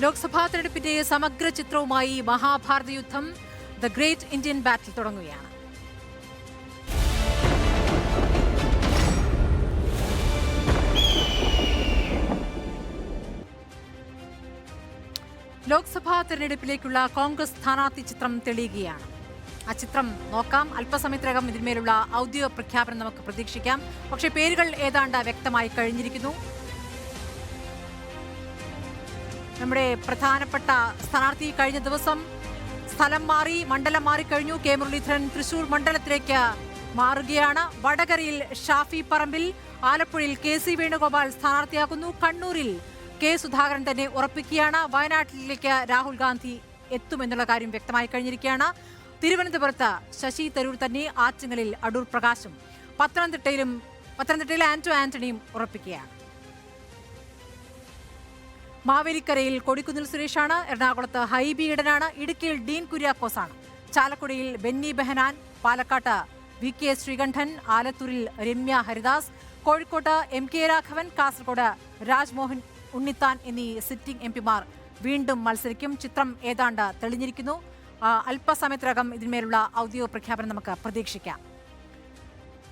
ലോക്സഭാ തെരഞ്ഞെടുപ്പിന്റെ സമഗ്ര ചിത്രവുമായി മഹാഭാരത യുദ്ധം ദ ഗ്രേറ്റ് ഇന്ത്യൻ ബാറ്റിൽ തുടങ്ങുകയാണ്. ലോക്സഭാ തെരഞ്ഞെടുപ്പിലേക്കുള്ള കോൺഗ്രസ് സ്ഥാനാർത്ഥി ചിത്രം തെളിയുകയാണ്. ആ ചിത്രം നോക്കാം. അല്പസമയത്തിനകം ഇതിന്മേലുള്ള ഔദ്യോഗിക പ്രഖ്യാപനം നമുക്ക് പ്രതീക്ഷിക്കാം. പക്ഷേ പേരുകൾ ഏതാണ്ട് വ്യക്തമായി കഴിഞ്ഞിരിക്കുന്നു. നമ്മുടെ പ്രധാനപ്പെട്ട സ്ഥാനാർത്ഥി കഴിഞ്ഞ ദിവസം സ്ഥലം മാറി, മണ്ഡലം മാറിക്കഴിഞ്ഞു. കെ മുരളീധരൻ തൃശൂർ മണ്ഡലത്തിലേക്ക് മാറുകയാണ്. വടകരയിൽ ഷാഫി പറമ്പിൽ, ആലപ്പുഴയിൽ കെ.സി. വേണുഗോപാൽ സ്ഥാനാർത്ഥിയാക്കുന്നു. കണ്ണൂരിൽ കെ സുധാകരൻ തന്നെ ഉറപ്പിക്കുകയാണ്. വയനാട്ടിലേക്ക് രാഹുൽ ഗാന്ധി എത്തുമെന്നുള്ള കാര്യം വ്യക്തമായി കഴിഞ്ഞിരിക്കുകയാണ്. തിരുവനന്തപുരത്ത് ശശി തരൂർ തന്നെ, ആറ്റിങ്ങലിൽ അടൂർ പ്രകാശും, പത്തനംതിട്ടയിൽ ആന്റണിയും ഉറപ്പിക്കുകയാണ്. മാവേലിക്കരയിൽ കൊടിക്കുന്നിൽ സുരേഷാണ്. എറണാകുളത്ത് ഹൈബി ഈഡനാണ്. ഇടുക്കിയിൽ ഡീൻ കുര്യാക്കോസാണ്. ചാലക്കുടിയിൽ ബെന്നി ബെഹനാൻ, പാലക്കാട്ട് വി.കെ. ശ്രീകണ്ഠൻ, ആലത്തൂരിൽ രമ്യ ഹരിദാസ്, കോഴിക്കോട്ട് എം.കെ. രാഘവൻ, കാസർഗോഡ് രാജ്മോഹൻ ഉണ്ണിത്താൻ എന്നീ സിറ്റിംഗ് എംപിമാർ വീണ്ടും മത്സരിക്കും. ചിത്രം ഏതാണ്ട് തെളിഞ്ഞിരിക്കുന്നു. അല്പസമയത്തിനകം ഇതിന്മേലുള്ള ഔദ്യോഗിക പ്രഖ്യാപനം നമുക്ക് പ്രതീക്ഷിക്കാം.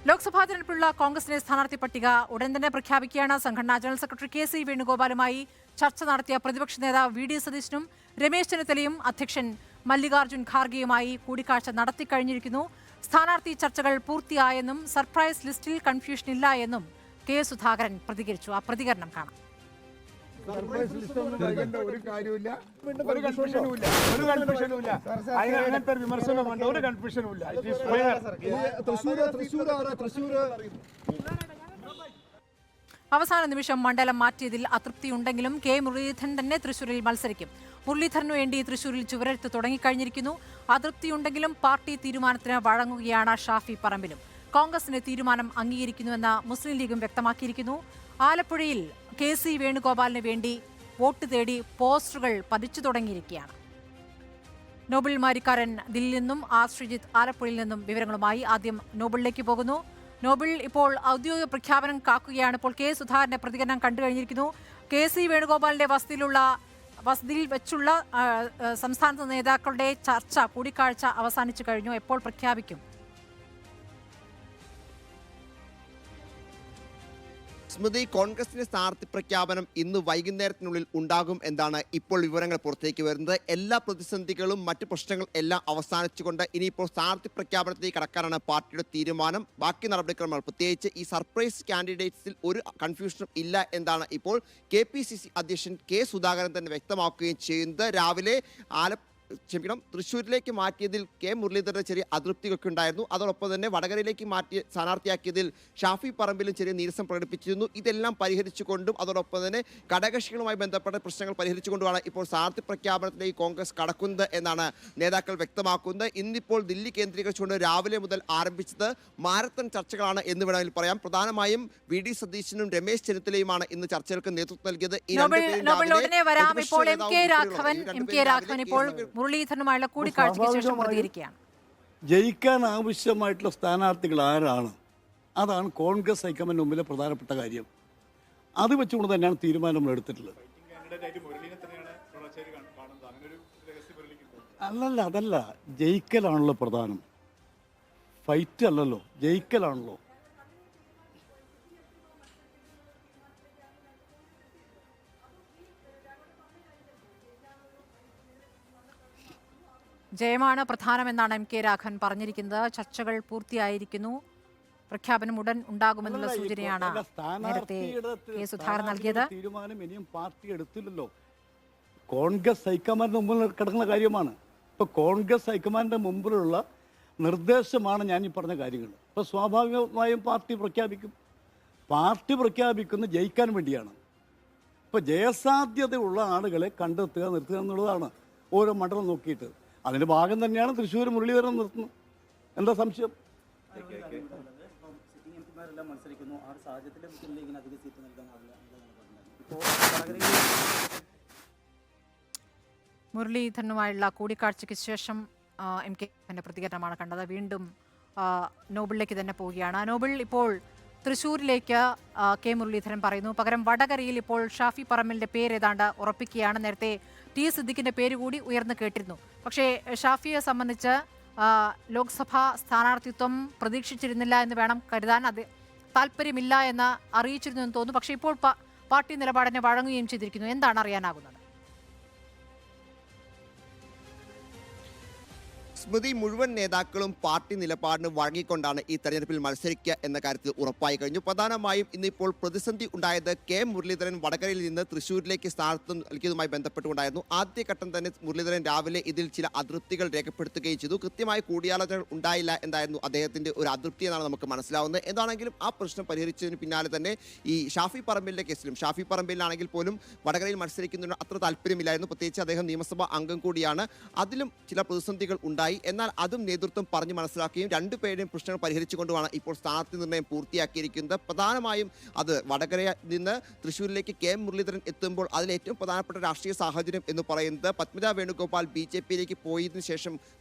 ലോക്സഭാ തെരഞ്ഞെടുപ്പിലുള്ള കോൺഗ്രസിന്റെ സ്ഥാനാർത്ഥി പട്ടിക ഉടൻ തന്നെ പ്രഖ്യാപിക്കുകയാണ്. സംഘടനാ ജനറൽ സെക്രട്ടറി കെ.സി. വേണുഗോപാലുമായി ചർച്ച നടത്തിയ പ്രതിപക്ഷ നേതാവ് വി.ഡി. സതീശനും രമേശ് ചെന്നിത്തലയും അധ്യക്ഷൻ മല്ലികാർജ്ജുൻ ഖാർഗെയുമായി കൂടിക്കാഴ്ച നടത്തിക്കഴിഞ്ഞിരിക്കുന്നു. സ്ഥാനാർത്ഥി ചർച്ചകൾ പൂർത്തിയായെന്നും സർപ്രൈസ് ലിസ്റ്റിൽ കൺഫ്യൂഷൻ ഇല്ല എന്നും കെ സുധാകരൻ പ്രതികരിച്ചു. ആ പ്രതികരണം കാണാം. ഒരു കാര്യമില്ല, ഒരു കൺഫ്യൂഷനും ഇല്ല, ഒരു കൺഫ്യൂഷനും ഇല്ല. അങ്ങനത്തെ വിമർശനമുണ്ട്, ഒരു കൺഫ്യൂഷനും ഇല്ല. അവസാന നിമിഷം മണ്ഡലം മാറ്റിയതിൽ അതൃപ്തിയുണ്ടെങ്കിലും കെ മുരളീധരൻ തന്നെ തൃശൂരിൽ മത്സരിക്കും. മുരളീധരനു വേണ്ടി തൃശൂരിൽ ചുവരെഴുത്ത് തുടങ്ങിക്കഴിഞ്ഞിരിക്കുന്നു. അതൃപ്തിയുണ്ടെങ്കിലും പാർട്ടി തീരുമാനത്തിന് വഴങ്ങുകയാണ് ഷാഫി പറമ്പിലും. കോൺഗ്രസിന്റെ തീരുമാനം അംഗീകരിക്കുന്നുവെന്ന് മുസ്ലിം ലീഗും വ്യക്തമാക്കിയിരിക്കുന്നു. ആലപ്പുഴയിൽ കെ.സി. വേണുഗോപാലിന് വേണ്ടി വോട്ട് തേടി പോസ്റ്ററുകൾ പതിച്ചു തുടങ്ങിയിരിക്കുകയാണ്. നോബിൾ മാരിക്കാരൻ ദില്ലിയിൽ നിന്നും ശ്രീജിത്ത് ആലപ്പുഴയിൽ നിന്നും വിവരങ്ങളുമായി. ആദ്യം നോബിളിലേക്ക് പോകുന്നു. നോബിൾ, ഇപ്പോൾ ഔദ്യോഗിക പ്രഖ്യാപനം കാക്കുകയാണ്. ഇപ്പോൾ കെ സുധാകരന്റെ പ്രതികരണം കണ്ടു കഴിഞ്ഞിരിക്കുന്നു. കെ.സി. വേണുഗോപാലിന്റെ വസതിയിൽ വെച്ചുള്ള സംസ്ഥാന നേതാക്കളുടെ കൂടിക്കാഴ്ച അവസാനിച്ചു കഴിഞ്ഞു. എപ്പോൾ പ്രഖ്യാപിക്കും? സ്മൃതി, കോൺഗ്രസിന്റെ സ്ഥാനാർത്ഥി പ്രഖ്യാപനം ഇന്ന് വൈകുന്നേരത്തിനുള്ളിൽ ഉണ്ടാകും എന്നാണ് ഇപ്പോൾ വിവരങ്ങൾ പുറത്തേക്ക് വരുന്നത്. എല്ലാ പ്രതിസന്ധികളും മറ്റു പ്രശ്നങ്ങൾ എല്ലാം അവസാനിച്ചുകൊണ്ട് ഇനിയിപ്പോൾ സ്ഥാനാർത്ഥി പ്രഖ്യാപനത്തിലേക്ക് കടക്കാനാണ് പാർട്ടിയുടെ തീരുമാനം. ബാക്കി നടപടിക്രമങ്ങൾ, പ്രത്യേകിച്ച് ഈ സർപ്രൈസ് കാൻഡിഡേറ്റ്സിൽ ഒരു കൺഫ്യൂഷനും ഇല്ല എന്നാണ് ഇപ്പോൾ KPCC അധ്യക്ഷൻ കെ സുധാകരൻ തന്നെ വ്യക്തമാക്കുകയും ചെയ്യുന്നത്. രാവിലെ തൃശ്ശൂരിലേക്ക് മാറ്റിയതിൽ കെ മുരളീധരന്റെ ചെറിയ അതൃപ്തിയൊക്കെ ഉണ്ടായിരുന്നു. അതോടൊപ്പം തന്നെ വടകരയിലേക്ക് സ്ഥാനാർത്ഥിയാക്കിയതിൽ ഷാഫി പറമ്പിലും ചെറിയ നീരസം പ്രകടിപ്പിച്ചിരുന്നു. ഇതെല്ലാം പരിഹരിച്ചുകൊണ്ടും അതോടൊപ്പം തന്നെ ഘടകകക്ഷികളുമായി ബന്ധപ്പെട്ട പ്രശ്നങ്ങൾ പരിഹരിച്ചുകൊണ്ടുമാണ് ഇപ്പോൾ സ്ഥാനാർത്ഥി പ്രഖ്യാപനത്തിലേക്ക് കോൺഗ്രസ് കടക്കുന്നത് എന്നാണ് നേതാക്കൾ വ്യക്തമാക്കുന്നത്. ഇന്നിപ്പോൾ ദില്ലി കേന്ദ്രീകരിച്ചുകൊണ്ട് രാവിലെ മുതൽ ആരംഭിച്ചത് മാരത്തൺ ചർച്ചകളാണ് എന്ന് വേണമെങ്കിൽ പറയാം. പ്രധാനമായും വി.ഡി. സതീശനും രമേശ് ചെന്നിത്തലയുമാണ് ഇന്ന് ചർച്ചകൾക്ക് നേതൃത്വം നൽകിയത്. മുരളീധരനുമായുള്ള കൂടിക്കാഴ്ചയ്ക്ക് ശേഷം പ്രതികരിക്കുകയാണ്. ജയിക്കാൻ ആവശ്യമായിട്ടുള്ള സ്ഥാനാർത്ഥികൾ ആരാണ്? അതാണ് കോൺഗ്രസ് ഹൈക്കമാൻഡിന് മുമ്പിലെ പ്രധാനപ്പെട്ട കാര്യം. അത് വെച്ചുകൊണ്ട് തന്നെയാണ് തീരുമാനം എടുത്തിട്ടുള്ളത്. അതല്ല, ജയിക്കലാണല്ലോ പ്രധാനം, ഫൈറ്റ് അല്ലല്ലോ, ജയിക്കലാണല്ലോ. ജയമാണ് പ്രധാനമെന്നാണ് എം.കെ. രാഘവൻ പറഞ്ഞിരിക്കുന്നത്. ചർച്ചകൾ പൂർത്തിയായിരിക്കുന്നു. പ്രഖ്യാപനം ഉടൻ ഉണ്ടാകുമെന്നുള്ള സൂചനയാണ് നേരത്തെ കെ സുധാകരൻ നൽകിയത്. തീരുമാനം ഇനിയും പാർട്ടി എടുത്തില്ലല്ലോ. കോൺഗ്രസ് ഹൈക്കമാൻഡിന് മുമ്പിൽ കിടക്കുന്ന കാര്യമാണ്. ഇപ്പൊ കോൺഗ്രസ് ഹൈക്കമാൻഡിന്റെ മുമ്പിലുള്ള നിർദ്ദേശമാണ് ഞാൻ ഈ പറഞ്ഞ കാര്യങ്ങൾ. ഇപ്പൊ സ്വാഭാവികമായും പാർട്ടി പ്രഖ്യാപിക്കും. പാർട്ടി പ്രഖ്യാപിക്കുന്നത് ജയിക്കാൻ വേണ്ടിയാണ്. ഇപ്പൊ ജയസാധ്യതയുള്ള ആളുകളെ കണ്ടെത്തുക, നിർത്തുക എന്നുള്ളതാണ് ഓരോ മണ്ഡലം നോക്കിയിട്ട്. അതിന്റെ ഭാഗം തന്നെയാണ് തൃശ്ശൂർ മുരളീധരൻ നിർത്തുന്നത്. എന്താ സംശയം? മുരളീധരനുമായുള്ള കൂടിക്കാഴ്ചയ്ക്ക് ശേഷം എം.കെ. പ്രതികരണമാണ് കണ്ടത്. വീണ്ടും നോബിളിലേക്ക് തന്നെ പോവുകയാണ്. നോബിൾ, ഇപ്പോൾ തൃശ്ശൂരിലേക്ക് കെ മുരളീധരൻ പറയുന്നു. പകരം വടകരയിൽ ഇപ്പോൾ ഷാഫി പറമ്പലിന്റെ പേര് ഏതാണ്ട് ഉറപ്പിക്കുകയാണ്. നേരത്തെ ടി സിദ്ദിഖിന്റെ പേര് കൂടി ഉയർന്നു കേട്ടിരുന്നു. പക്ഷേ ഷാഫിയെ സംബന്ധിച്ച് ലോക്സഭാ സ്ഥാനാർത്ഥിത്വം പ്രതീക്ഷിച്ചിരുന്നില്ല എന്ന് വേണം കരുതാൻ. അത് താല്പര്യമില്ല എന്ന് അറിയിച്ചിരുന്നു എന്ന് തോന്നുന്നു. പക്ഷേ ഇപ്പോൾ പാർട്ടി നിലപാടിനെ വഴങ്ങുകയും ചെയ്തിരിക്കുന്നു. എന്താണ് അറിയാനാകുന്നത്? സ്മൃതി, മുഴുവൻ നേതാക്കളും പാർട്ടി നിലപാടിന് വഴങ്ങിക്കൊണ്ടാണ് ഈ തെരഞ്ഞെടുപ്പിൽ മത്സരിക്കുക എന്ന കാര്യത്തിൽ ഉറപ്പായി കഴിഞ്ഞു. പ്രധാനമായും ഇന്നിപ്പോൾ പ്രതിസന്ധി ഉണ്ടായത് കെ മുരളീധരൻ വടകരയിൽ നിന്ന് തൃശ്ശൂരിലേക്ക് സ്ഥാനാർത്ഥിത്വം നൽകിയതുമായി ബന്ധപ്പെട്ടുകൊണ്ടായിരുന്നു. ആദ്യഘട്ടം തന്നെ മുരളീധരൻ രാവിലെ ഇതിൽ ചില അതൃപ്തികൾ രേഖപ്പെടുത്തുകയും ചെയ്തു. കൃത്യമായ കൂടിയാലോചനകൾ ഉണ്ടായില്ല എന്നായിരുന്നു അദ്ദേഹത്തിന്റെ ഒരു അതൃപ്തി എന്നാണ് നമുക്ക് മനസ്സിലാവുന്നത്. എന്താണെങ്കിലും ആ പ്രശ്നം പരിഹരിച്ചതിന് പിന്നാലെ തന്നെ ഈ ഷാഫി പറമ്പിലിന്റെ കേസിലും, ഷാഫി പറമ്പിലാണെങ്കിൽ പോലും വടകരയിൽ മത്സരിക്കുന്നതിന് അത്ര താല്പര്യമില്ലായിരുന്നു. പ്രത്യേകിച്ച് അദ്ദേഹം നിയമസഭാ അംഗം കൂടിയാണ്. അതിലും ചില പ്രതിസന്ധികൾ ഉണ്ടായി. എന്നാൽ അതും നേതൃത്വം പറഞ്ഞ് മനസ്സിലാക്കുകയും രണ്ടുപേരുടെയും പ്രശ്നങ്ങൾ പരിഹരിച്ചുകൊണ്ടുമാണ് ഇപ്പോൾ സ്ഥാനാർത്ഥി നിർണ്ണയം പൂർത്തിയാക്കിയിരിക്കുന്നത്. പ്രധാനമായും അത് വടകരയിൽ നിന്ന് തൃശ്ശൂരിലേക്ക് കെ മുരളീധരൻ എത്തുമ്പോൾ അതിൽ ഏറ്റവും പ്രധാനപ്പെട്ട രാഷ്ട്രീയ സാഹചര്യം എന്ന് പറയുന്നത് പത്മജ വേണുഗോപാൽ BJPയിലേക്ക് പോയതിനു ശേഷം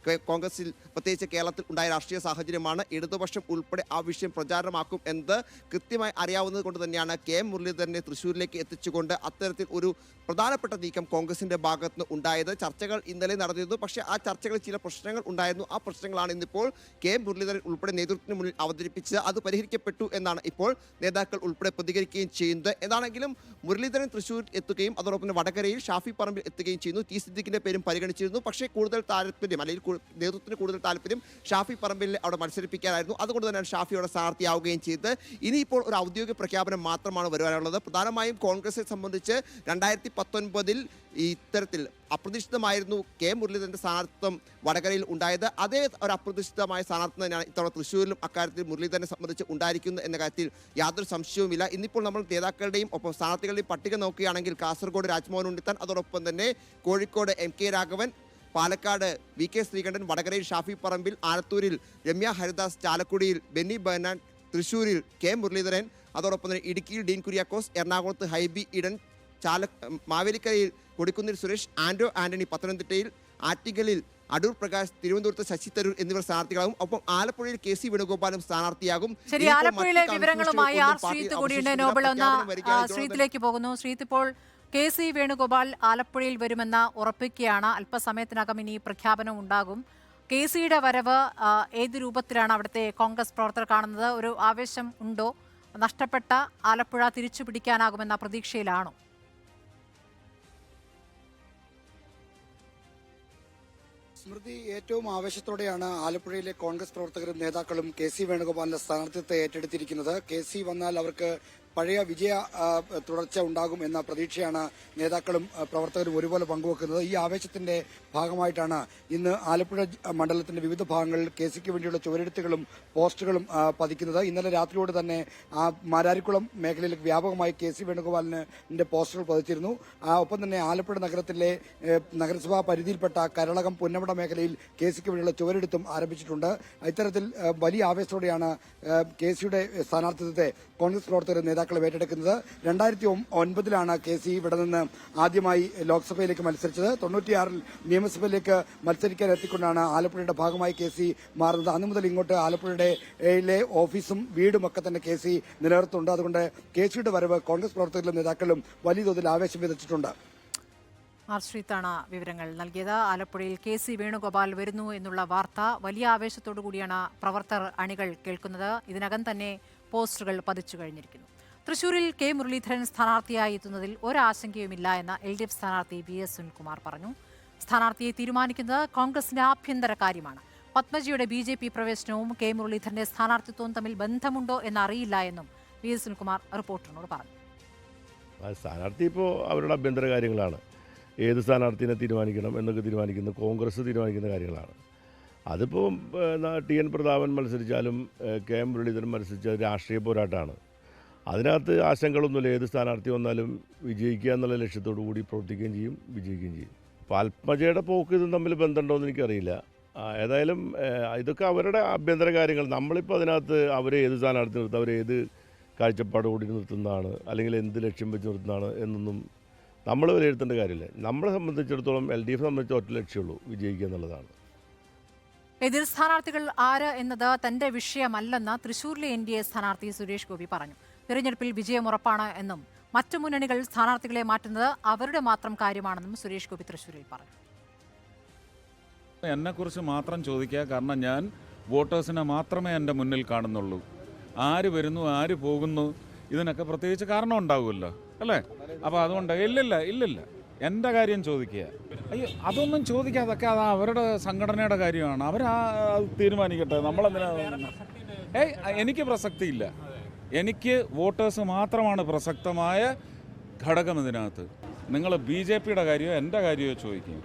കോൺഗ്രസിൽ, പ്രത്യേകിച്ച് കേരളത്തിൽ ഉണ്ടായ രാഷ്ട്രീയ സാഹചര്യമാണ്. ഇടതുപക്ഷം ഉൾപ്പെടെ ആ വിഷയം പ്രചാരണമാക്കും എന്ന് കൃത്യമായി അറിയാവുന്നത് കൊണ്ട് തന്നെയാണ് കെ മുരളീധരനെ തൃശ്ശൂരിലേക്ക് എത്തിച്ചുകൊണ്ട് അത്തരത്തിൽ ഒരു പ്രധാനപ്പെട്ട നീക്കം കോൺഗ്രസിന്റെ ഭാഗത്ത് നിന്ന് ഉണ്ടായത്. ചർച്ചകൾ ഇന്നലെ നടന്നിരുന്നു. പക്ഷേ ആ ചർച്ചകളിൽ ചില പ്രശ്നങ്ങൾ ഉണ്ടായിരുന്നു. ആ പ്രശ്നങ്ങളാണ് ഇന്നിപ്പോൾ കെ മുരളീധരൻ ഉൾപ്പെടെ നേതൃത്വത്തിന് മുന്നിൽ അവതരിപ്പിച്ചത്. അത് പരിഹരിക്കപ്പെട്ടു എന്നാണ് ഇപ്പോൾ നേതാക്കൾ ഉൾപ്പെടെ പ്രതികരിക്കുകയും ചെയ്യുന്നത്. എന്താണെങ്കിലും മുരളീധരൻ തൃശ്ശൂർ എത്തുകയും അതോടൊപ്പം വടകരയിൽ ഷാഫി പറമ്പിൽ എത്തുകയും ചെയ്യുന്നു. ടി സിദ്ദിഖിന്റെ പേരും പരിഗണിച്ചിരുന്നു. പക്ഷേ കൂടുതൽ താല്പര്യം, അല്ലെങ്കിൽ നേതൃത്വത്തിന് കൂടുതൽ താല്പര്യം ഷാഫി പറമ്പിലിനെ അവിടെ മത്സരിപ്പിക്കാനായിരുന്നു. അതുകൊണ്ട് തന്നെയാണ് ഷാഫിയോടെ സ്ഥാനാർത്ഥിയാവുകയും ചെയ്തത്. ഇനിയിപ്പോൾ ഒരു ഔദ്യോഗിക പ്രഖ്യാപനം മാത്രമാണ് വരുവാനുള്ളത്. പ്രധാനമായും കോൺഗ്രസിനെ സംബന്ധിച്ച് 2019 ഇത്തരത്തിൽ അപ്രതീക്ഷിതമായിരുന്നു കെ മുരളീധരന്റെ സ്ഥാനാർത്ഥിത്വം വടകരയിൽ ഉണ്ടായത്. അതേ ഒരു അപ്രതീക്ഷിതമായ സ്ഥാനാർത്ഥിത്വം തന്നെയാണ് ഇത്തവണ തൃശ്ശൂരിലും അക്കാര്യത്തിൽ മുരളീധരനെ സംബന്ധിച്ച് ഉണ്ടായിരിക്കുന്നത് എന്ന കാര്യത്തിൽ യാതൊരു സംശയവുമില്ല. ഇന്നിപ്പോൾ നമ്മൾ നേതാക്കളുടെയും ഒപ്പം സ്ഥാനാർത്ഥികളുടെയും പട്ടിക നോക്കുകയാണെങ്കിൽ കാസർഗോഡ് രാജ്മോഹൻ ഉണ്ണിത്താൻ, അതോടൊപ്പം തന്നെ കോഴിക്കോട് MK രാഘവൻ, പാലക്കാട് VK ശ്രീകണ്ഠൻ, വടകരയിൽ ഷാഫി പറമ്പിൽ, ആലത്തൂരിൽ രമ്യ ഹരിദാസ്, ചാലക്കുടിയിൽ ബെന്നി ബെഹനാൻ, തൃശ്ശൂരിൽ കെ മുരളീധരൻ, അതോടൊപ്പം തന്നെ ഇടുക്കിയിൽ ഡീൻ കുര്യാക്കോസ്, എറണാകുളത്ത് ഹൈബി ഈഡൻ, മാവേലിക്കരയിൽ കൊടിക്കുന്നിൽ സുരേഷ്, ആന്റണി പത്തനംതിട്ടയിൽ, ആറ്റിങ്ങലിൽ അടൂർ പ്രകാശ്, തിരുവനന്തപുരത്ത് ശശി തരൂർ എന്നിവർ സ്ഥാനാർത്ഥികളാകും. ഒപ്പം ആലപ്പുഴയിൽ KC വേണുഗോപാലും സ്ഥാനാർത്ഥിയാകും. ശരി, ആലപ്പുഴയിലെ വിവരങ്ങളുമായി ശ്രീത്ത് കൂടിയുണ്ട്. നോബൽ ശ്രീത്തിലേക്ക് പോകുന്നു. ശ്രീത്ത്, ഇപ്പോൾ KC വേണുഗോപാൽ ആലപ്പുഴയിൽ വരുമെന്ന് ഉറപ്പിക്കുകയാണ്. അല്പസമയത്തിനകം ഇനി പ്രഖ്യാപനം ഉണ്ടാകും. KCയുടെ വരവ് ഏത് രൂപത്തിലാണ് അവിടുത്തെ കോൺഗ്രസ് പ്രവർത്തകർ കാണുന്നത്? ഒരു ആവേശം ഉണ്ടോ? നഷ്ടപ്പെട്ട ആലപ്പുഴ തിരിച്ചു പിടിക്കാനാകുമെന്ന പ്രതീക്ഷയിലാണോ? സ്മൃതി, ഏറ്റവും ആവേശത്തോടെയാണ് ആലപ്പുഴയിലെ കോൺഗ്രസ് പ്രവർത്തകരും നേതാക്കളും KC വേണുഗോപാലിന്റെ സ്ഥാനാർത്ഥിത്വത്തെ ഏറ്റെടുത്തിരിക്കുന്നത്. KC വന്നാൽ അവർക്ക് പഴയ വിജയ തുടർച്ച ഉണ്ടാകും എന്ന പ്രതീക്ഷയാണ് നേതാക്കളും പ്രവർത്തകരും ഒരുപോലെ പങ്കുവെക്കുന്നത്. ഈ ആവേശത്തിന്റെ ഭാഗമായിട്ടാണ് ഇന്ന് ആലപ്പുഴ മണ്ഡലത്തിന്റെ വിവിധ ഭാഗങ്ങളിൽ KCക്ക് വേണ്ടിയുള്ള ചുവരെഴുത്തുകളും പോസ്റ്ററുകളും പതിക്കുന്നത്. ഇന്നലെ രാത്രിയോട് തന്നെ മാരാരിക്കുളം മേഖലയിൽ വ്യാപകമായി KC വേണുഗോപാലിന്റെ പോസ്റ്ററുകൾ പതിച്ചിരുന്നു. ഒപ്പം തന്നെ ആലപ്പുഴ നഗരത്തിലെ നഗരസഭാ പരിധിയിൽപ്പെട്ട കരളകം, പുന്നമട മേഖലയിൽ KCക്ക് വേണ്ടിയുള്ള ചുവരെഴുത്തും ആരംഭിച്ചിട്ടുണ്ട്. ഇത്തരത്തിൽ വലിയ ആവേശത്തോടെയാണ് KCയുടെ സ്ഥാനാർത്ഥിത്വത്തെ കോൺഗ്രസ് പ്രവർത്തകർ നേതാക്കളെ ഏറ്റെടുക്കുന്നത്. 2009 KC ഇവിടെ നിന്ന് ആദ്യമായി ലോക്സഭയിലേക്ക് മത്സരിച്ചത്. 96 നിയമസഭയിലേക്ക് മത്സരിക്കാൻ എത്തിക്കൊണ്ടാണ് ആലപ്പുഴയുടെ ഭാഗമായി KC മാറുന്നത്. അന്നു മുതൽ ഇങ്ങോട്ട് ആലപ്പുഴയുടെ ഓഫീസും വീടും ഒക്കെ തന്നെ KC നിലനിർത്തുന്നുണ്ട്. അതുകൊണ്ട് KCയുടെ വരവ് കോൺഗ്രസ് പ്രവർത്തകരിലും നേതാക്കളും വലിയ തോതിൽ ആവേശം വിതച്ചിട്ടുണ്ട്. ശ്രീത്താണ് വിവരങ്ങൾ നൽകിയത്. ആലപ്പുഴയിൽ KC വേണുഗോപാൽ വരുന്നു എന്നുള്ള വാർത്ത വലിയ ആവേശത്തോടു കൂടിയാണ് പ്രവർത്തകർ അണികൾ കേൾക്കുന്നത്. ഇതിനകം തന്നെ പോസ്റ്ററുകൾ പതിച്ചു കഴിഞ്ഞിരിക്കുന്നു. തൃശൂരിൽ കെ മുരളീധരൻ സ്ഥാനാർത്ഥിയായി എത്തുന്നതിൽ ഒരാശങ്കയുമില്ല എന്ന് LDF സ്ഥാനാർത്ഥി VS സുനിൽകുമാർ പറഞ്ഞു. സ്ഥാനാർത്ഥിയെ തീരുമാനിക്കുന്നത് കോൺഗ്രസിന്റെ ആഭ്യന്തര കാര്യമാണ്. പത്മജിയുടെ BJP പ്രവേശനവും കെ മുരളീധരന്റെ സ്ഥാനാർത്ഥിത്വവും തമ്മിൽ ബന്ധമുണ്ടോ എന്നറിയില്ല എന്നും VS സുനിൽകുമാർ റിപ്പോർട്ടറിനോട് പറഞ്ഞു. സ്ഥാനാർത്ഥി ഇപ്പോൾ അവരുടെ ആഭ്യന്തര കാര്യങ്ങളാണ്. ഏത് സ്ഥാനാർത്ഥിനെ തീരുമാനിക്കണം എന്നൊക്കെ തീരുമാനിക്കുന്നത് കോൺഗ്രസ് തീരുമാനിക്കുന്ന കാര്യങ്ങളാണ്. അതിപ്പോൾ TN പ്രതാപൻ മത്സരിച്ചാലും കെ മുരളീധരൻ മത്സരിച്ചാൽ രാഷ്ട്രീയ പോരാട്ടമാണ്. അതിനകത്ത് ആശങ്കകളൊന്നുമില്ല. ഏത് സ്ഥാനാർത്ഥി വന്നാലും വിജയിക്കുക എന്നുള്ള ലക്ഷ്യത്തോടു കൂടി പ്രവർത്തിക്കുകയും ചെയ്യും, വിജയിക്കുകയും ചെയ്യും. പത്മജയുടെ പോക്ക് ഇതും തമ്മിൽ ബന്ധമുണ്ടോ എന്ന് എനിക്കറിയില്ല. ഏതായാലും ഇതൊക്കെ അവരുടെ ആഭ്യന്തര കാര്യങ്ങൾ. നമ്മളിപ്പോൾ അതിനകത്ത് അവരെ ഏത് സ്ഥാനാർത്ഥി നിർത്തും, അവരേത് കാഴ്ചപ്പാട് കൂടി നിർത്തുന്നതാണ്, അല്ലെങ്കിൽ എന്ത് ലക്ഷ്യം വെച്ച് നിർത്തുന്നതാണ് എന്നൊന്നും നമ്മൾ വിലയിരുത്തേണ്ട കാര്യമില്ല. നമ്മളെ സംബന്ധിച്ചിടത്തോളം LDF സംബന്ധിച്ച് ഒറ്റ ലക്ഷ്യമുള്ളൂ, വിജയിക്കുക എന്നുള്ളതാണ്. എതിർ സ്ഥാനാർത്ഥികൾ ആര് എന്നത് തന്റെ വിഷയമല്ലെന്ന് തൃശൂരിലെ NDA സ്ഥാനാർത്ഥി സുരേഷ് ഗോപി പറഞ്ഞു. തിരഞ്ഞെടുപ്പിൽ വിജയം ഉറപ്പാണ് എന്നും മറ്റു മുന്നണികൾ സ്ഥാനാർത്ഥികളെ മാറ്റുന്നത് അവരുടെ മാത്രം കാര്യമാണെന്നും സുരേഷ് ഗോപി തൃശൂരിൽ പറഞ്ഞു. എന്നെക്കുറിച്ച് മാത്രം ചോദിക്കുക, കാരണം ഞാൻ വോട്ടേഴ്സിനെ മാത്രമേ എൻ്റെ മുന്നിൽ കാണുന്നുള്ളൂ. ആര് വരുന്നു ആര് പോകുന്നു ഇതിനൊക്കെ പ്രത്യേകിച്ച് കാരണം ഉണ്ടാവുമല്ലോ അല്ലേ? അപ്പോൾ അതുകൊണ്ട് ഇല്ലില്ല എൻ്റെ കാര്യം ചോദിക്കുക. അയ്യോ, അതൊന്നും ചോദിക്കാതൊക്കെ അത് അവരുടെ സംഘടനയുടെ കാര്യമാണ്. അത് തീരുമാനിക്കട്ടെ. നമ്മളെന്തിനാ? എനിക്ക് പ്രസക്തിയില്ല. എനിക്ക് വോട്ടേഴ്സ് മാത്രമാണ് പ്രസക്തമായ ഘടകം ഇതിനകത്ത്. നിങ്ങൾ BJPയുടെ കാര്യമോ എൻ്റെ കാര്യമോ ചോദിക്കുക,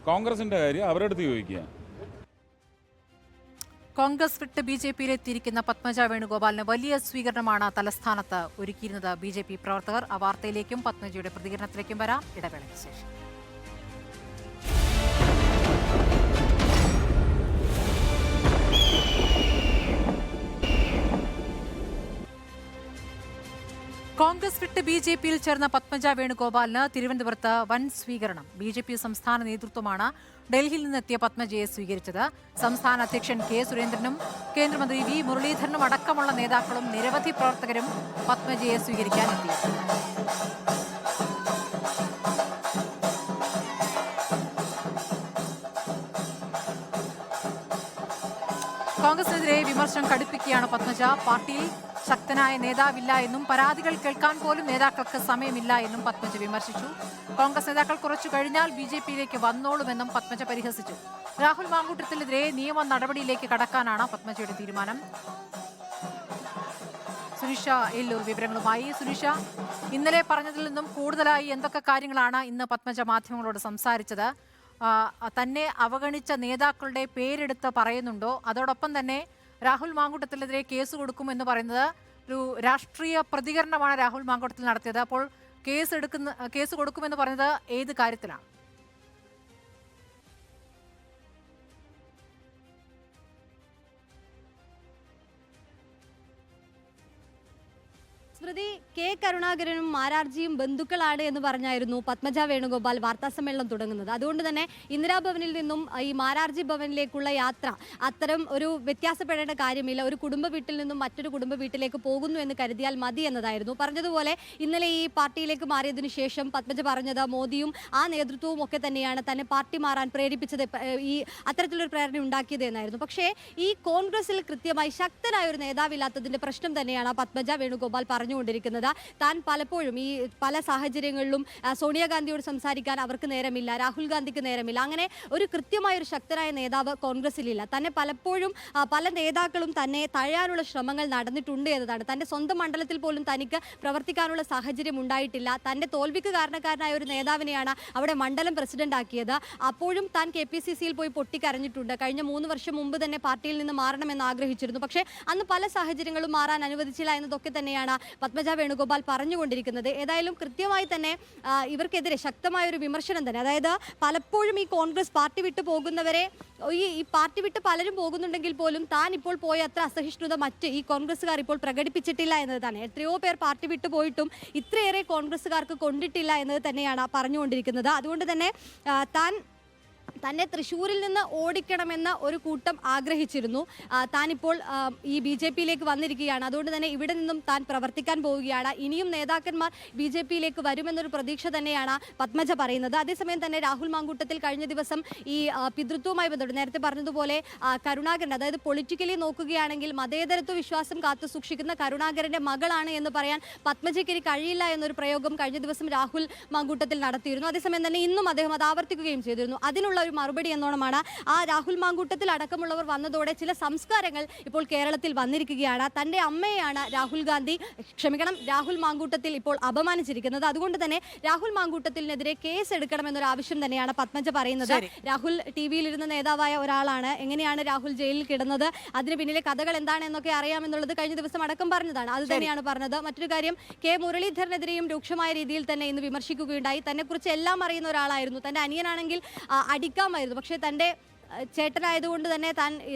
കോൺഗ്രസിൻ്റെ കാര്യം അവരുടെ അടുത്ത് ചോദിക്കുക. കോൺഗ്രസ് വിട്ട് BJPയിലെത്തിയിരിക്കുന്ന പത്മജ വേണുഗോപാലിന് വലിയ സ്വീകരണമാണ് തലസ്ഥാനത്ത് ഒരുക്കിയിരുന്നത് BJP പ്രവർത്തകർ. ആ വാർത്തയിലേക്കും പത്മജയുടെ പ്രതികരണത്തിലേക്കും വരാം ഇടവേളയ്ക്ക് ശേഷം. കോൺഗ്രസ് വിട്ട് BJPയിൽ ചേർന്ന പത്മജ വേണുഗോപാലിന് തിരുവനന്തപുരത്ത് വൻ സ്വീകരണം. BJP സംസ്ഥാന നേതൃത്വമാണ് ഡൽഹിയിൽ നിന്നെത്തിയ പത്മജയെ സ്വീകരിച്ചത്. സംസ്ഥാന അധ്യക്ഷൻ K. സുരേന്ദ്രനും കേന്ദ്രമന്ത്രി V. മുരളീധരനും അടക്കമുള്ള നേതാക്കളും നിരവധി പ്രവർത്തകരും പത്മജയെ സ്വീകരിക്കാനെത്തി. കോൺഗ്രസിനെതിരെ വിമർശനം കടുപ്പിക്കുകയാണ് പത്മജ. പാർട്ടിയിൽ ശക്തനായ നേതാവില്ല എന്നും പരാതികൾ കേൾക്കാൻ പോലും നേതാക്കൾക്ക് സമയമില്ല എന്നും പത്മജ വിമർശിച്ചു. കോൺഗ്രസ് നേതാക്കൾ കുറച്ചു കഴിഞ്ഞാൽ BJPയിലേക്ക് വന്നോളുമെന്നും പത്മജ പരിഹസിച്ചു. രാഹുൽ മാങ്കൂട്ടത്തിനെതിരെ നിയമ നടപടിയിലേക്ക് കടക്കാനാണ് പത്മജയുടെ തീരുമാനം. സുനിഷ എല്ലൂർ വിവരങ്ങളുമായി. സുനിഷ, ഇന്നലെ പറഞ്ഞതിൽ നിന്നും കൂടുതലായി എന്തൊക്കെ കാര്യങ്ങളാണ് ഇന്ന് പത്മജ മാധ്യമങ്ങളോട് സംസാരിച്ചത്? തന്നെ അവഗണിച്ച നേതാക്കളുടെ പേരെടുത്ത് പറയുന്നുണ്ടോ? അതോടൊപ്പം തന്നെ രാഹുൽ മാങ്കൂട്ടത്തിനെതിരെ കേസ് കൊടുക്കുമെന്ന് പറയുന്നത് ഒരു രാഷ്ട്രീയ പ്രതികരണമാണ് രാഹുൽ മാങ്കൂട്ടത്തിൽ നടത്തിയത്. അപ്പോൾ കേസ് കൊടുക്കുമെന്ന് പറയുന്നത് ഏത് കാര്യത്തിലാണ്? സ്മൃതി, K. കരുണാകരനും മാരാർജിയും ബന്ധുക്കളാണ് എന്ന് പറഞ്ഞായിരുന്നു പത്മജ വേണുഗോപാൽ വാർത്താസമ്മേളനം തുടങ്ങുന്നത്. അതുകൊണ്ട് തന്നെ ഇന്ദിരാഭവനിൽ നിന്നും ഈ മാരാർജി ഭവനിലേക്കുള്ള യാത്ര അത്തരം ഒരു വ്യത്യാസപ്പെടേണ്ട കാര്യമില്ല. ഒരു കുടുംബ വീട്ടിൽ നിന്നും മറ്റൊരു കുടുംബ വീട്ടിലേക്ക് പോകുന്നു എന്ന് കരുതിയാൽ മതി എന്നതായിരുന്നു പറഞ്ഞതുപോലെ. ഇന്നലെ ഈ പാർട്ടിയിലേക്ക് മാറിയതിനു ശേഷം പത്മജ പറഞ്ഞത് മോദിയും ആ നേതൃത്വവും ഒക്കെ തന്നെയാണ് തന്നെ പാർട്ടി മാറാൻ പ്രേരിപ്പിച്ചത്, ഈ അത്തരത്തിലൊരു പ്രേരണ ഉണ്ടാക്കിയത് എന്നായിരുന്നു. പക്ഷേ ഈ കോൺഗ്രസിൽ കൃത്യമായി ശക്തനായ ഒരു നേതാവില്ലാത്തതിന്റെ പ്രശ്നം തന്നെയാണ് പത്മജ വേണുഗോപാൽ പറഞ്ഞുകൊണ്ടിരിക്കുന്നത്. താൻ പലപ്പോഴും ഈ പല സാഹചര്യങ്ങളിലും സോണിയാഗാന്ധിയോട് സംസാരിക്കാൻ അവർക്ക് നേരമില്ല, രാഹുൽ ഗാന്ധിക്ക് നേരമില്ല. അങ്ങനെ ഒരു കൃത്യമായ ഒരു ശക്തനായ നേതാവ് കോൺഗ്രസിലില്ല. തന്നെ പലപ്പോഴും പല നേതാക്കളും തന്നെ തഴയാനുള്ള ശ്രമങ്ങൾ നടന്നിട്ടുണ്ട് എന്നതാണ്. തൻ്റെ സ്വന്തം മണ്ഡലത്തിൽ പോലും തനിക്ക് പ്രവർത്തിക്കാനുള്ള സാഹചര്യം ഉണ്ടായിട്ടില്ല. തൻ്റെ തോൽവിക്ക് കാരണക്കാരനായ ഒരു നേതാവിനെയാണ് അവിടെ മണ്ഡലം പ്രസിഡന്റ് ആക്കിയത്. അപ്പോഴും താൻ KPCCയിൽ പോയി പൊട്ടിക്കരഞ്ഞിട്ടുണ്ട്. കഴിഞ്ഞ 3 വർഷം മുമ്പ് തന്നെ പാർട്ടിയിൽ നിന്ന് മാറണമെന്ന് ആഗ്രഹിച്ചിരുന്നു. പക്ഷേ അന്ന് പല സാഹചര്യങ്ങളും മാറാൻ അനുവദിച്ചില്ല എന്നതൊക്കെ തന്നെയാണ് പത്മജ വേണുഗോപാൽ പറഞ്ഞുകൊണ്ടിരിക്കുന്നത്. ഏതായാലും കൃത്യമായി തന്നെ ഇവർക്കെതിരെ ശക്തമായ ഒരു വിമർശനം തന്നെ. അതായത് പലപ്പോഴും ഈ കോൺഗ്രസ് പാർട്ടി വിട്ടു പോകുന്നവരെ, ഈ പാർട്ടി വിട്ട് പലരും പോകുന്നുണ്ടെങ്കിൽ പോലും താൻ ഇപ്പോൾ പോയ അത്ര അസഹിഷ്ണുത മറ്റ് ഈ കോൺഗ്രസ്സുകാർ ഇപ്പോൾ പ്രകടിപ്പിച്ചിട്ടില്ല എന്നതാണ്. എത്രയോ പേർ പാർട്ടി വിട്ടു പോയിട്ടും ഇത്രയേറെ കോൺഗ്രസ്സുകാർക്ക് കൊണ്ടിട്ടില്ല എന്നത് തന്നെയാണ് പറഞ്ഞുകൊണ്ടിരിക്കുന്നത്. അതുകൊണ്ട് തന്നെ തന്നെ തൃശ്ശൂരിൽ നിന്ന് ഓടിക്കണമെന്ന ഒരു കൂട്ടം ആഗ്രഹിച്ചിരുന്നു. താനിപ്പോൾ ഈ BJPയിലേക്ക് വന്നിരിക്കുകയാണ്. അതുകൊണ്ട് തന്നെ ഇവിടെ നിന്നും താൻ പ്രവർത്തിക്കാൻ പോവുകയാണ്. ഇനിയും നേതാക്കന്മാർ BJPയിലേക്ക് വരുമെന്നൊരു പ്രതീക്ഷ തന്നെയാണ് പത്മജ പറയുന്നത്. അതേസമയം തന്നെ രാഹുൽ മാങ്കൂട്ടത്തിൽ കഴിഞ്ഞ ദിവസം ഈ പിതൃത്വവുമായി ബന്ധപ്പെട്ട് നേരത്തെ പറഞ്ഞതുപോലെ കരുണാകരൻ, അതായത് പൊളിറ്റിക്കലി നോക്കുകയാണെങ്കിൽ മതേതരത്വ വിശ്വാസം കാത്തു സൂക്ഷിക്കുന്ന കരുണാകരന്റെ മകളാണ് എന്ന് പറയാൻ പത്മജയ്ക്ക് ഇനി കഴിയില്ല എന്നൊരു പ്രയോഗം കഴിഞ്ഞ ദിവസം രാഹുൽ മാങ്കൂട്ടത്തിൽ നടത്തിയിരുന്നു. അതേസമയം തന്നെ ഇന്നും അദ്ദേഹം അത് ആവർത്തിക്കുകയും ചെയ്തിരുന്നു. അതിനുള്ള ഒരു മറുപടി എന്നോണമാണ് ആ രാഹുൽ മാങ്കൂട്ടത്തിൽ അടക്കമുള്ളവർ വന്നതോടെ ചില സംസ്കാരങ്ങൾ ഇപ്പോൾ കേരളത്തിൽ വന്നിരിക്കുകയാണ്. തൻ്റെ അമ്മയെയാണ് രാഹുൽ മാങ്കൂട്ടത്തിൽ ഇപ്പോൾ അപമാനിച്ചിരിക്കുന്നത്. അതുകൊണ്ട് തന്നെ രാഹുൽ മാങ്കൂട്ടത്തിനെതിരെ കേസ് എടുക്കണമെന്നൊരു ആവശ്യം തന്നെയാണ് പത്മജ പറയുന്നത്. രാഹുൽ TV-യിലിരുന്ന നേതാവായ ഒരാളാണ്. എങ്ങനെയാണ് രാഹുൽ ജയിലിൽ കിടന്നത്, അതിന് പിന്നിലെ കഥകൾ എന്താണ് എന്നൊക്കെ അറിയാമെന്നുള്ളത് കഴിഞ്ഞ ദിവസം അടക്കം പറഞ്ഞതാണ്. അത് തന്നെയാണ് പറഞ്ഞത്. മറ്റൊരു കാര്യം, K. മുരളീധരനെതിരെയും രൂക്ഷമായ രീതിയിൽ തന്നെ ഇന്ന് വിമർശിക്കുകയുണ്ടായി. തന്നെക്കുറിച്ച് എല്ലാം അറിയുന്ന ഒരാളായിരുന്നു. തൻ്റെ അനിയനാണെങ്കിൽ അടിക്കാമായിരുന്നു. പക്ഷേ തൻ്റെ ചേട്ടനായതുകൊണ്ട് തന്നെ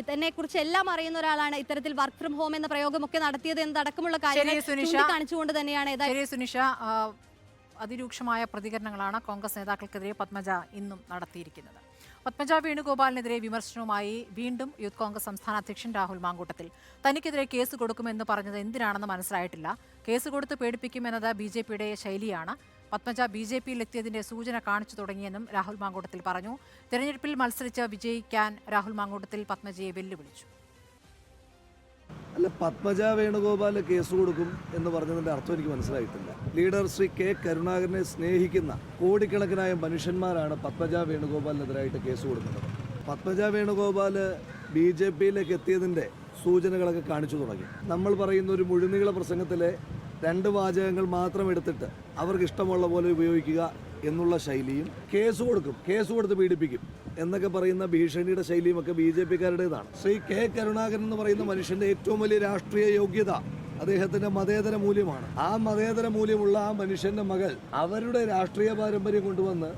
തന്നെ കുറിച്ച് എല്ലാം അറിയുന്ന ഒരാളാണ് ഇത്തരത്തിൽ വർക്ക് ഫ്രം ഹോം എന്ന പ്രയോഗമൊക്കെ നടത്തിയത് എന്നതടക്കമുള്ള കാര്യങ്ങൾ ചൂണ്ടിക്കാണിച്ചുകൊണ്ട് തന്നെയാണ്. സുനിഷ, അതിരൂക്ഷമായ പ്രതികരണങ്ങളാണ് കോൺഗ്രസ് നേതാക്കൾക്കെതിരെ പത്മജ ഇന്നും നടത്തിയിരിക്കുന്നത്. പത്മജ വേണുഗോപാലിനെതിരെ വിമർശനവുമായി വീണ്ടും യൂത്ത് കോൺഗ്രസ് സംസ്ഥാന അധ്യക്ഷൻ രാഹുൽ മാങ്കൂട്ടത്തിൽ. തനിക്കെതിരെ കേസ് കൊടുക്കുമെന്ന് പറഞ്ഞത് എന്തിനാണെന്ന് മനസ്സിലായിട്ടില്ല. കേസ് കൊടുത്ത് പേടിപ്പിക്കുമെന്നത് BJPയുടെ ശൈലിയാണ്. പത്മജ BJPയിലെത്തിയതിന്റെ സൂചന കാണിച്ചു തുടങ്ങിയെന്നും രാഹുൽ മാങ്കൂട്ടത്തിൽ പറഞ്ഞു. തെരഞ്ഞെടുപ്പിൽ മത്സരിച്ച് വിജയിക്കാൻ രാഹുൽ മാങ്കൂട്ടത്തിൽ പത്മജയെ വെല്ലുവിളിച്ചു. അല്ല, പത്മജ വേണുഗോപാൽ കേസ് കൊടുക്കും എന്ന് പറഞ്ഞതിൻ്റെ അർത്ഥം എനിക്ക് മനസ്സിലായിട്ടില്ല. Leader Shri K. കരുണാകരനെ സ്നേഹിക്കുന്ന കോടിക്കണക്കിനായ മനുഷ്യന്മാരാണ് പത്മജ വേണുഗോപാലിനെതിരായിട്ട് കേസ് കൊടുക്കുന്നത്. പത്മജ വേണുഗോപാൽ BJPയിലേക്ക് എത്തിയതിൻ്റെ സൂചനകളൊക്കെ കാണിച്ചു തുടങ്ങി. നമ്മൾ പറയുന്ന ഒരു മുഴുനീള പ്രസംഗത്തിലെ 2 വാചകങ്ങൾ മാത്രം എടുത്തിട്ട് അവർക്ക് ഇഷ്ടമുള്ള പോലെ ഉപയോഗിക്കുക എന്നുള്ള ശൈലിയും കേസ് കൊടുത്ത് പീഡിപ്പിക്കും എന്നൊക്കെ പറയുന്ന ഭീഷണിയുടെ ശൈലിയുമൊക്കെ BJPക്കാരുടേതാണ്. ശ്രീ K. കരുണാകരൻ എന്ന് പറയുന്ന മനുഷ്യൻ്റെ ഏറ്റവും വലിയ രാഷ്ട്രീയ യോഗ്യത അദ്ദേഹത്തിൻ്റെ മതേതര മൂല്യമാണ്. ആ മതേതര മൂല്യമുള്ള ആ മനുഷ്യൻ്റെ മകൾ അവരുടെ രാഷ്ട്രീയ പാരമ്പര്യം കൊണ്ടുവന്ന്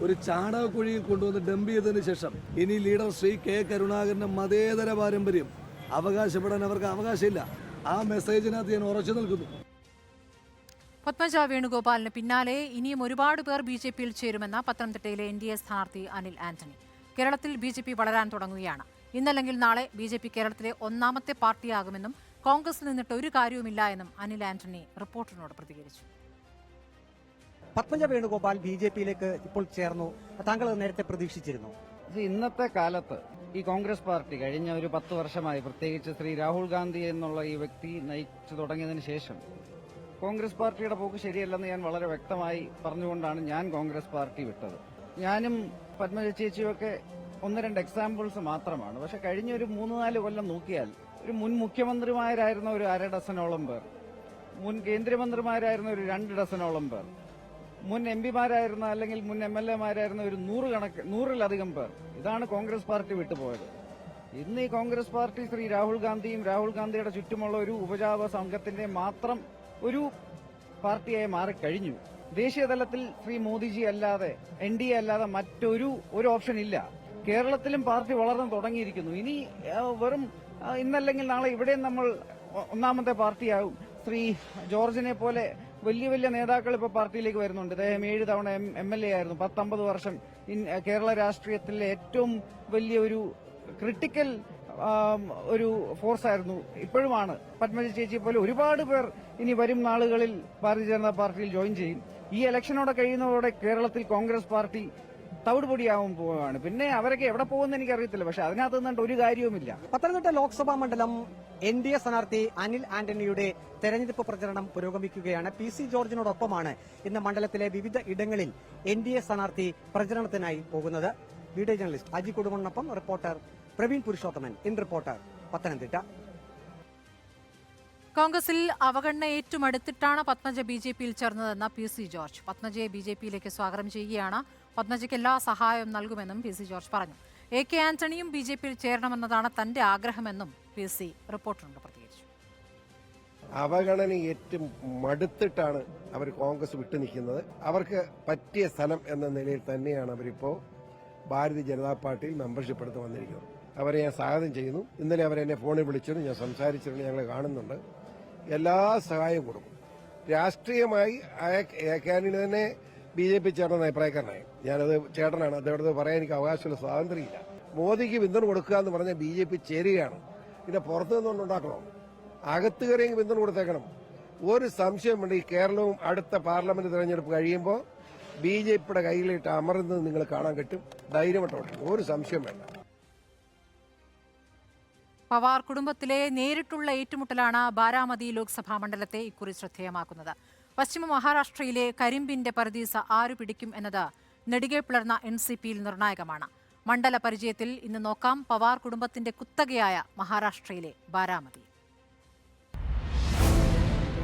ഒരു ചാണകക്കുഴിയിൽ കൊണ്ടുവന്ന് ഡംപ് ചെയ്തതിന് ശേഷം ഇനി ലീഡർ ശ്രീ K. കരുണാകരൻ്റെ മതേതര പാരമ്പര്യം അവകാശപ്പെടാൻ അവർക്ക് അവകാശമില്ല. ആ മെസ്സേജിനകത്ത് ഞാൻ ഉറച്ചു നിൽക്കുന്നു. പത്മജ വേണുഗോപാലിന് പിന്നാലെ ഇനിയും ഒരുപാട് പേർ BJPയിൽ ചേരുമെന്ന പത്തനംതിട്ടയിലെ NDA സ്ഥാനാർത്ഥി അനിൽ ആന്റണി. കേരളത്തിൽ BJP വളരാൻ തുടങ്ങുകയാണ്. ഇന്നല്ലെങ്കിൽ നാളെ BJP കേരളത്തിലെ 1ാമത്തെ പാർട്ടിയാകുമെന്നും കോൺഗ്രസിൽ നിന്നിട്ട് ഒരു കാര്യവുമില്ല എന്നും അനിൽ ആന്റണി റിപ്പോർട്ടറിനോട് പ്രതികരിച്ചു. പത്മജ വേണുഗോപാൽ BJPയിലേക്ക് ഇപ്പോൾ ചേർന്നു. താങ്കൾ നേരത്തെ പ്രതീക്ഷിച്ചിരുന്നു? ഇന്നത്തെ കാലത്ത് ഈ കോൺഗ്രസ് പാർട്ടി കഴിഞ്ഞ ഒരു 10 വർഷമായി, പ്രത്യേകിച്ച് ശ്രീ രാഹുൽ ഗാന്ധി എന്നുള്ള ഈ വ്യക്തി നയിച്ചു തുടങ്ങിയതിന് ശേഷം കോൺഗ്രസ് പാർട്ടിയുടെ പോക്ക് ശരിയല്ലെന്ന് ഞാൻ വളരെ വ്യക്തമായി പറഞ്ഞുകൊണ്ടാണ് ഞാൻ കോൺഗ്രസ് പാർട്ടി വിട്ടത്. ഞാനും പത്മജ ചേച്ചിയൊക്കെ 1-2 എക്സാമ്പിൾസ് മാത്രമാണ്. പക്ഷെ കഴിഞ്ഞ ഒരു 3-4 കൊല്ലം നോക്കിയാൽ ഒരു മുൻ മുഖ്യമന്ത്രിമാരായിരുന്ന ഒരു 1/2 ഡസനോളം പേർ, മുൻ കേന്ദ്രമന്ത്രിമാരായിരുന്ന ഒരു 2 ഡസനോളം പേർ, മുൻ MPമാരായിരുന്ന അല്ലെങ്കിൽ മുൻ MLAമാരായിരുന്ന ഒരു 100-ലധികം പേർ, ഇതാണ് കോൺഗ്രസ് പാർട്ടി വിട്ടുപോയത്. ഇന്ന് ഈ കോൺഗ്രസ് പാർട്ടി ശ്രീ രാഹുൽ ഗാന്ധിയും രാഹുൽ ഗാന്ധിയുടെ ചുറ്റുമുള്ള ഒരു ഉപജാപ സംഘത്തിന്റെ മാത്രം ഒരു പാർട്ടിയായി മാറിക്കഴിഞ്ഞു. ദേശീയ തലത്തിൽ ശ്രീ മോദിജി അല്ലാതെ NDA അല്ലാതെ മറ്റൊരു ഓപ്ഷൻ ഇല്ല. കേരളത്തിലും പാർട്ടി വളർന്നു തുടങ്ങിയിരിക്കുന്നു. ഇനി വെറും ഇന്നല്ലെങ്കിൽ നാളെ ഇവിടെയും നമ്മൾ 1ാമത്തെ പാർട്ടിയാകും. ശ്രീ ജോർജിനെ പോലെ വലിയ വലിയ നേതാക്കൾ ഇപ്പോൾ പാർട്ടിയിലേക്ക് വരുന്നുണ്ട്. അദ്ദേഹം 7 തവണ MLA ആയിരുന്നു. 10-50 വർഷം കേരള രാഷ്ട്രീയത്തിലെ ഏറ്റവും വലിയ ഒരു ക്രിട്ടിക്കൽ ഒരു ഫോഴ്സ് ആയിരുന്നു, ഇപ്പോഴുമാണ്. പത്മജ ചേച്ചിയെ പോലെ ഒരുപാട് പേർ ഇനി വരും നാളുകളിൽ ഭാരതീയ ജനതാ പാർട്ടിയിൽ ജോയിൻ ചെയ്യും. ഈ ഇലക്ഷനോടെ കഴിയുന്നതോടെ കേരളത്തിൽ കോൺഗ്രസ് പാർട്ടി തവിടുപൊടിയാവാൻ പോവുകയാണ്. പിന്നെ അവരൊക്കെ എവിടെ പോകുമെന്ന് എനിക്കറിയത്തില്ല. പക്ഷെ അതിനകത്ത് നിന്നിട്ട് ഒരു കാര്യവുമില്ല. പത്തനംതിട്ട ലോക്സഭാ മണ്ഡലം NDA സ്ഥാനാർത്ഥി അനിൽ ആന്റണിയുടെ തെരഞ്ഞെടുപ്പ് പ്രചരണം പുരോഗമിക്കുകയാണ്. PC ജോർജിനോടൊപ്പമാണ് ഇന്ന് മണ്ഡലത്തിലെ വിവിധ ഇടങ്ങളിൽ NDA സ്ഥാനാർത്ഥി പ്രചരണത്തിനായി പോകുന്നത്. വീഡിയോ ജേർണലിസ്റ്റ് അജി കുടുംബനൊപ്പം reporter Praveen Purushothaman, in reporter, Pathanamthitta. കോൺഗ്രസിൽ അവഗണന ഏറ്റുമടുത്തിട്ടാണ് പത്മജ BJPയിൽ ചേർന്നതെന്ന PC ജോർജ്. പത്മജയെ BJPയിലേക്ക് സ്വാഗതം ചെയ്യുകയാണ്. പത്മജയ്ക്ക് എല്ലാ സഹായവും നൽകുമെന്നും PC ജോർജ് പറഞ്ഞു. AK ആന്റണിയും BJPയിൽ ചേരണമെന്നതാണ് തന്റെ ആഗ്രഹമെന്നും PC റിപ്പോർട്ടറിനോട് പ്രതികരിച്ചു. അവഗണന ഏറ്റവും മടുത്തിട്ടാണ് അവർ കോൺഗ്രസ് വിട്ടു നിൽക്കുന്നത്. അവർക്ക് പറ്റിയ സ്ഥലം എന്ന നിലയിൽ തന്നെയാണ് അവരിപ്പോൾ ഭാരതീയ ജനതാ പാർട്ടിയിൽ മെമ്പർഷിപ്പ് എടുത്ത് വന്നിരിക്കുന്നത്. അവരെ ഞാൻ സ്വാഗതം ചെയ്യുന്നു. ഇന്നലെ അവരെന്നെ ഫോണിൽ വിളിച്ചിരുന്നു, ഞാൻ സംസാരിച്ചിരുന്നു, ഞങ്ങൾ കാണുന്നുണ്ട്. എല്ലാ സഹായവും കൊടുക്കും. രാഷ്ട്രീയമായി ആന്റണി തന്നെ BJP ചേർന്ന അഭിപ്രായക്കാരനായി. ഞാനത് ചേട്ടനാണ്, അദ്ദേഹത്തെ പറയാൻ എനിക്ക് അവകാശമുള്ള സ്വാതന്ത്ര്യമില്ല. മോദിക്ക് പിന്തുണ കൊടുക്കുക എന്ന് പറഞ്ഞാൽ BJP ചേരുകയാണ്. പിന്നെ പുറത്തു നിന്നുണ്ടാക്കണം, അകത്ത് കയറിയെങ്കിൽ പിന്തുണ കൊടുത്തേക്കണം. ഒരു സംശയമുണ്ട്, ഈ കേരളവും അടുത്ത പാർലമെന്റ് തെരഞ്ഞെടുപ്പ് കഴിയുമ്പോൾ BJPയുടെ കയ്യിലിട്ട് അമർന്നത് നിങ്ങൾ കാണാൻ കിട്ടും. ധൈര്യമായിട്ടോട്ടെ, ഒരു സംശയം വേണ്ട. പവാർ കുടുംബത്തിലെ നേരിട്ടുള്ള ഏറ്റുമുട്ടലാണ് ബാരാമതി ലോക്സഭാ മണ്ഡലത്തെ ഇക്കുറി ശ്രദ്ധേയമാക്കുന്നത്. പശ്ചിമ മഹാരാഷ്ട്രയിലെ കരിമ്പിന്റെ പരദീസ ആരു പിടിക്കും എന്നത് നെടുകെ പിളർന്ന NCPയിൽ നിർണായകമാണ്. മണ്ഡല പരിചയത്തിൽ ഇന്ന് നോക്കാം പവാർ കുടുംബത്തിന്റെ കുത്തകയായ മഹാരാഷ്ട്രയിലെ ബാരാമതി.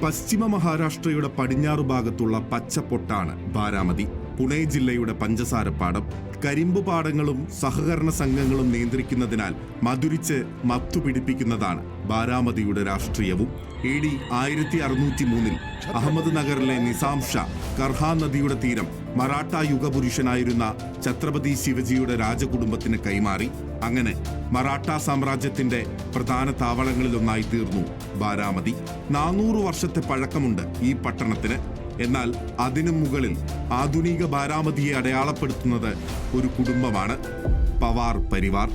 പശ്ചിമ മഹാരാഷ്ട്രയുടെ പടിഞ്ഞാറു ഭാഗത്തുള്ള പച്ചപ്പൊട്ടാണ് ബാരാമതി. പുണെ ജില്ലയുടെ പഞ്ചസാരപ്പാടം. കരിമ്പ് പാടങ്ങളും സഹകരണ സംഘങ്ങളും നിയന്ത്രിക്കുന്നതിനാൽ മധുരിച്ച് മത്തുപിടിപ്പിക്കുന്നതാണ് ബാരാമതിയുടെ രാഷ്ട്രീയവും. AD 1603 അഹമ്മദ് നഗറിലെ നിസാം ഷാ കർഹാ നദിയുടെ തീരം മറാഠ യുഗപുരുഷനായിരുന്ന ഛത്രപതി ശിവജിയുടെ രാജകുടുംബത്തിന് കൈമാറി. അങ്ങനെ മറാഠ സാമ്രാജ്യത്തിന്റെ പ്രധാന താവളങ്ങളിലൊന്നായി തീർന്നു ബാരാമതി. 400 വർഷത്തെ പഴക്കമുണ്ട് ഈ പട്ടണത്തിന്. എന്നാൽ അതിനു മുകളിൽ ആധുനിക ബാരാമതിയെ അടയാളപ്പെടുത്തുന്നത് ഒരു കുടുംബമാണ്. പവാർ പരിവാർ.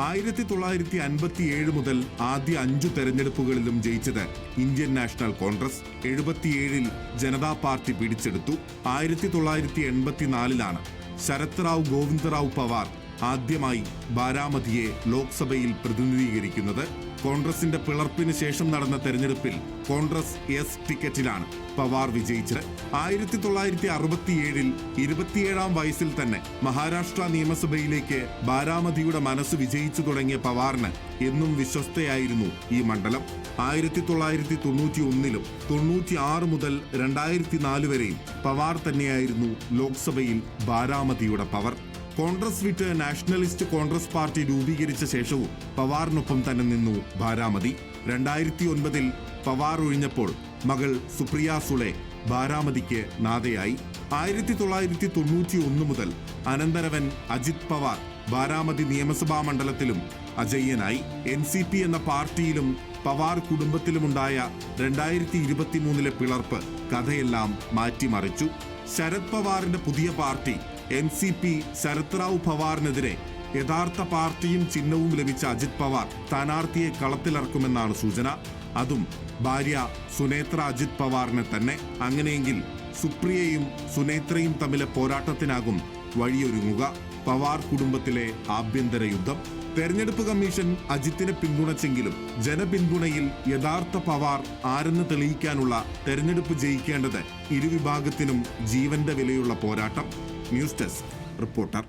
1957 മുതൽ ആദ്യ 5 തെരഞ്ഞെടുപ്പുകളിലും ജയിച്ചത് ഇന്ത്യൻ നാഷണൽ കോൺഗ്രസ്. 77-ൽ ജനതാ പാർട്ടി പിടിച്ചെടുത്തു. 1984-ലാണ് ശരത് റാവു ഗോവിന്ദറാവു പവാർ ആദ്യമായി ബാരാമതിയെ ലോക്സഭയിൽ പ്രതിനിധീകരിക്കുന്നത്. കോൺഗ്രസിന്റെ പിളർപ്പിന് ശേഷം നടന്ന തെരഞ്ഞെടുപ്പിൽ കോൺഗ്രസ് എസ് ടിക്കറ്റിലാണ് പവാർ വിജയിച്ചത്. 1967-ൽ 27-ാം വയസ്സിൽ തന്നെ മഹാരാഷ്ട്ര നിയമസഭയിലേക്ക് ബാരാമതിയുടെ മനസ്സ് വിജയിച്ചു തുടങ്ങിയ പവാറിന് എന്നും വിശ്വസ്തയായിരുന്നു ഈ മണ്ഡലം. 1991-ലും 96 മുതൽ 2004 വരെയും പവാർ തന്നെയായിരുന്നു ലോക്സഭയിൽ ബാരാമതിയുടെ പവർ. കോൺഗ്രസ് വിട്ട് നാഷണലിസ്റ്റ് കോൺഗ്രസ് പാർട്ടി രൂപീകരിച്ച ശേഷവും പവാറിനൊപ്പം തന്നെ നിന്നു ബാരാമതി. 2009-ൽ പവാർ ഒഴിഞ്ഞപ്പോൾ മകൾ സുപ്രിയ സുളെ ബാരാമതിക്ക് നാഥയായി. 1991 മുതൽ അനന്തരവൻ അജിത് പവാർ ബാരാമതി നിയമസഭാ മണ്ഡലത്തിലും അജയ്യനായി. NCP എന്ന പാർട്ടിയിലും പവാർ കുടുംബത്തിലുമുണ്ടായ 2023-ലെ പിളർപ്പ് കഥയെല്ലാം മാറ്റിമറിച്ചു. ശരത് പവാറിന്റെ പുതിയ പാർട്ടി NCP ശരത് റാവു പവാറിനെതിരെ യഥാർത്ഥ പാർട്ടിയും ചിഹ്നവും ലഭിച്ച അജിത് പവാർ സ്ഥാനാർത്ഥിയെ കളത്തിലിറക്കുമെന്നാണ് സൂചന. അതും ഭാര്യ സുനേത്ര അജിത് പവാറിനെ തന്നെ. അങ്ങനെയെങ്കിൽ സുപ്രിയയും സുനേത്രയും തമ്മിലെ പോരാട്ടത്തിനാകും വഴിയൊരുങ്ങുക. പവാർ കുടുംബത്തിലെ ആഭ്യന്തര യുദ്ധം. തെരഞ്ഞെടുപ്പ് കമ്മീഷൻ അജിത്തിനെ പിന്തുണച്ചെങ്കിലും ജനപിന്തുണയിൽ യഥാർത്ഥ പവാർ ആരെന്ന് തെളിയിക്കാനുള്ള തെരഞ്ഞെടുപ്പ് ജയിക്കേണ്ടത് ഇരുവിഭാഗത്തിനും ജീവന്റെ വിലയുള്ള പോരാട്ടം. News desk reporter.